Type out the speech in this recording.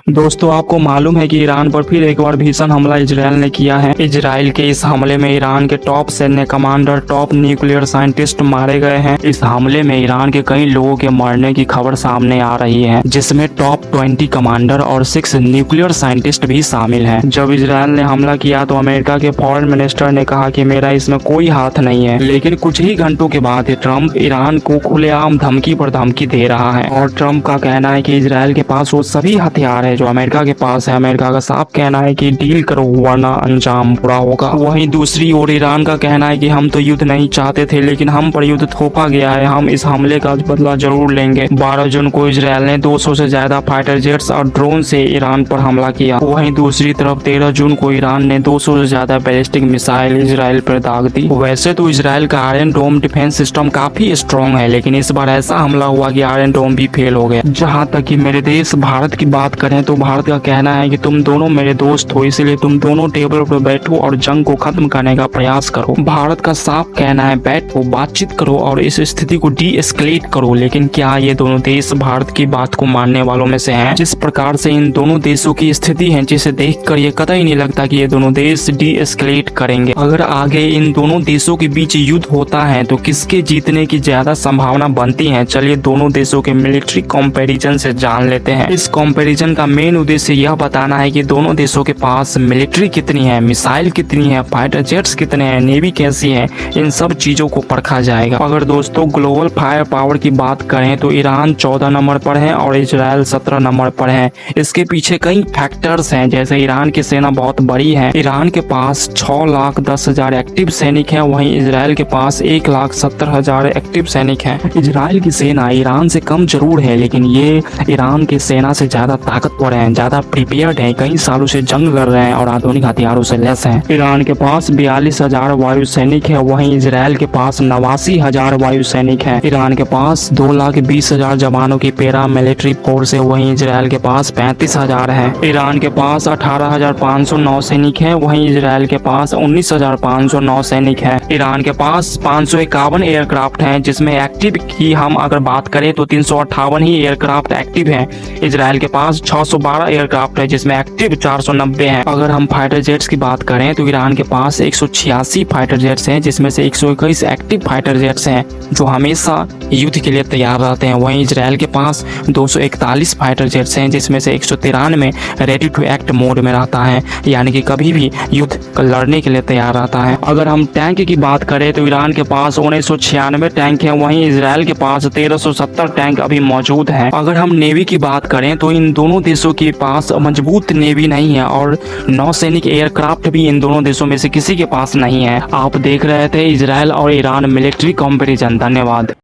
दोस्तों, आपको मालूम है कि ईरान पर फिर एक बार भीषण हमला इजराइल ने किया है। इजराइल के इस हमले में ईरान के टॉप सैन्य कमांडर, टॉप न्यूक्लियर साइंटिस्ट मारे गए हैं। इस हमले में ईरान के कई लोगों के मरने की खबर सामने आ रही है, जिसमें टॉप 20 कमांडर और 6 न्यूक्लियर साइंटिस्ट भी शामिल हैं। जब इजराइल ने हमला किया तो अमेरिका के फॉरेन मिनिस्टर ने कहा कि मेरा इसमें कोई हाथ नहीं है, लेकिन कुछ ही घंटों के बाद ट्रंप ईरान को खुलेआम धमकी पर धमकी दे रहा है। और ट्रंप का कहना है कि इजराइल के पास वो सभी हथियार है जो अमेरिका के पास है। अमेरिका का साफ कहना है कि डील करो वरना अंजाम बुरा होगा। वहीं दूसरी ओर ईरान का कहना है कि हम तो युद्ध नहीं चाहते थे, लेकिन हम पर युद्ध थोपा गया है, हम इस हमले का बदला जरूर लेंगे। 12 जून को इजराइल ने 200 से ज्यादा फाइटर जेट्स और ड्रोन से ईरान पर हमला किया। वहीं दूसरी तरफ 13 जून को ईरान ने 200 से ज्यादा बैलिस्टिक मिसाइल इजराइल पर दाग दी। वैसे तो इजराइल का आयरन डोम डिफेंस सिस्टम काफी स्ट्रॉन्ग है, लेकिन इस बार ऐसा हमला हुआ कि आयरन डोम भी फेल हो गया। जहाँ तक कि मेरे देश भारत की बात करें तो भारत का कहना है कि तुम दोनों मेरे दोस्त हो, इसलिए तुम दोनों टेबल पर बैठो और जंग को खत्म करने का प्रयास करो। भारत का साफ कहना है बैठो, बातचीत करो और इस स्थिति को डी एस्केलेट करो। लेकिन क्या ये दोनों देश भारत की बात को मानने वालों में से हैं? जिस प्रकार से इन दोनों देशों की स्थिति है, जिसे देखकर ये कतई नहीं लगता कि ये दोनों देश डी एस्केलेट करेंगे। अगर आगे इन दोनों देशों के बीच युद्ध होता है तो किसके जीतने की ज्यादा संभावना बनती है? चलिए दोनों देशों के मिलिट्री कंपैरिजन से जान लेते हैं। इस कंपैरिजन का मेन उद्देश्य यह बताना है कि दोनों देशों के पास मिलिट्री कितनी है, मिसाइल कितनी है, फाइटर जेट्स कितने हैं, नेवी कैसी है, इन सब चीजों को परखा जाएगा। अगर दोस्तों ग्लोबल फायर पावर की बात करें तो ईरान 14 नंबर पर है और इजराइल 17 नंबर पर है। इसके पीछे कई फैक्टर्स हैं, जैसे ईरान की सेना बहुत बड़ी है। ईरान के पास 6,10,000 एक्टिव सैनिक है, वहीं इजराइल के पास 1,70,000 एक्टिव सैनिक है। इजराइल की सेना ईरान से कम जरूर है, लेकिन ये ईरान की सेना से ज्यादा ताकतवर है, ज्यादा प्रिपेयर्ड है, कई सालों से जंग लड़ रहे हैं और आधुनिक हथियारों से लैस हैं। ईरान के पास 42,000 वायु सैनिक है, वहीं इजराइल के पास 89,000 वायु सैनिक है। ईरान के पास 2,20,000 जवानों की पैरा मिलिट्री फोर्स है, वहीं इजराइल के पास 35,000 है। ईरान के पास 18,500 नौसैनिक है, वहीं इजराइल के पास 19,500 नौसैनिक है। ईरान के पास 551 एयरक्राफ्ट हैं, जिसमें एक्टिव की हम अगर बात करें तो 358 ही एयरक्राफ्ट एक्टिव है। इजराइल के पास 612 एयरक्राफ्ट है, जिसमें एक्टिव 490 हैं। अगर हम फाइटर जेट्स की बात करें तो ईरान के पास 186 फाइटर जेट्स हैं, जिसमें से 121 एक्टिव फाइटर जेट्स हैं जो हमेशा युद्ध के लिए तैयार रहते हैं। वहीं इजराइल के पास 241 फाइटर जेट्स हैं, जिसमें से 193 रेडी टू एक्ट मोड में रहता है, यानी कि कभी भी युद्ध लड़ने के लिए तैयार रहता है। अगर हम टैंक की बात करें तो ईरान के पास 1996 टैंक है, वहीं इजराइल के पास 1370 टैंक अभी मौजूद है। अगर हम नेवी की बात करें तो इन दोनों देशों के पास मजबूत नेवी नहीं है और नौसैनिक एयरक्राफ्ट भी इन दोनों देशों में से किसी के पास नहीं है। आप देख रहे थे इजराइल और ईरान मिलिट्री कंपैरिजन। धन्यवाद।